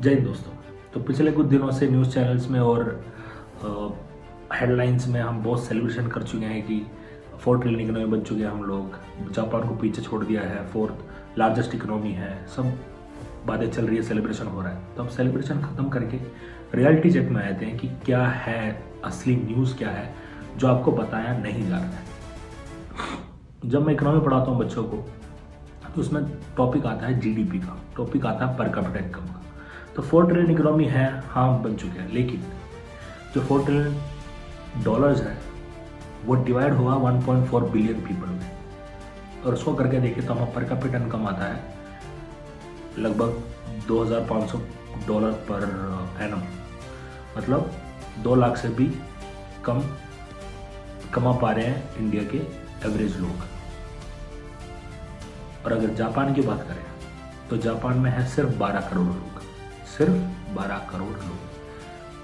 जय हिंद दोस्तों। तो पिछले कुछ दिनों से न्यूज़ चैनल्स में और हेडलाइंस में हम बहुत सेलिब्रेशन कर चुके हैं कि 4 ट्रिलियन इकोनॉमी बन चुके हैं हम लोग, जापान को पीछे छोड़ दिया है, 4th लार्जेस्ट इकोनॉमी है, सब बातें चल रही है, सेलिब्रेशन हो रहा है। तो हम सेलिब्रेशन ख़त्म करके रियलिटी चेक में आते हैं कि क्या है असली न्यूज़, क्या है जो आपको बताया नहीं जा रहा है। जब मैं इकोनॉमी पढ़ाता हूँ बच्चों को तो उसमें टॉपिक आता है जीडीपी का, टॉपिक आता है पर कैपिटा इनकम का। तो 4 ट्रिलियन इकोनॉमी है, हाँ बन चुके हैं, लेकिन जो 4 ट्रिलियन डॉलर्स है वो डिवाइड हुआ 1.4 बिलियन पीपल में, और उसको करके देखें तो हमारा पर कैपिटा इनकम आता है लगभग $2,500 पर एनम, मतलब 2 लाख से भी कम कमा पा रहे हैं इंडिया के एवरेज लोग। और अगर जापान की बात करें तो जापान में है सिर्फ 12 करोड़ लोग, सिर्फ 12 करोड़ लोग,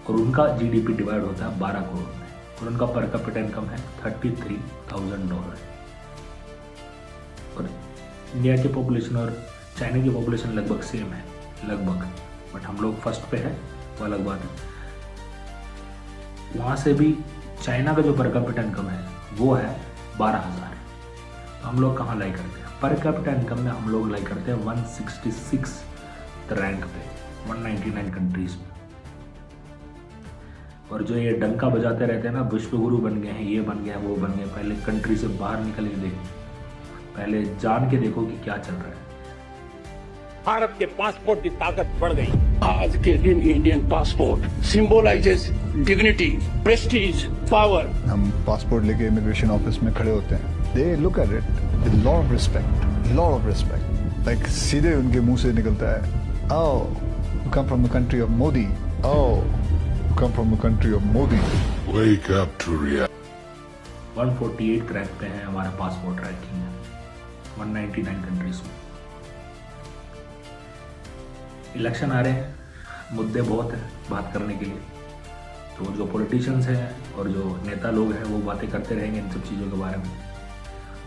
और उनका जीडीपी डिवाइड होता है 12 करोड़ में, और उनका पर कैपिटा इनकम है $33,000। और इंडिया की पॉपुलेशन और चाइना की पॉपुलेशन लगभग सेम है, लगभग, बट हम लोग फर्स्ट पे है, वो अलग बात है। वहाँ से भी चाइना का जो पर कैपिटा इनकम है वो है 12,000। तो हम लोग कहाँ लाई करते हैं? पर कैपिटा इनकम में हम लोग लाई करते हैं 166 रैंक पे 199 कंट्रीज में। और जो ये डंका बजाते रहते हैं ना, विश्व गुरु बन गए हैं, ये बन गए हैं, वो बन गए, पहले कंट्री से बाहर निकल के देखो, पहले जान के देखो कि क्या चल रहा है। भारत के पासपोर्ट की ताकत बढ़ गई। आज के दिन Indian passport symbolizes dignity, Prestige, power. हम पासपोर्ट लेके इमिग्रेशन ऑफिस में खड़े होते हैं, they look at it with lot of respect, like सीधे उनके मुंह से निकलता है, oh you come from the country of Modi, oh you come from the country of Modi. Wake up to reality. 148 rank पे है हमारा पासपोर्ट रैंकिंग है 199 कंट्रीज में। इलेक्शन आ रहे हैं, मुद्दे बहुत हैं बात करने के लिए, तो जो पॉलिटिशियंस हैं और जो नेता लोग हैं वो बातें करते रहेंगे इन सब चीज़ों के बारे में।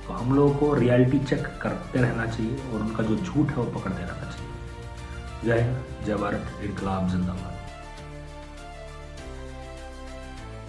तो हम लोगों को रियलिटी चेक करते रहना चाहिए और उनका जो झूठ है वो पकड़ते रहना चाहिए। जय हिंद, जय भारत, इनकलाब जिंदाबाद।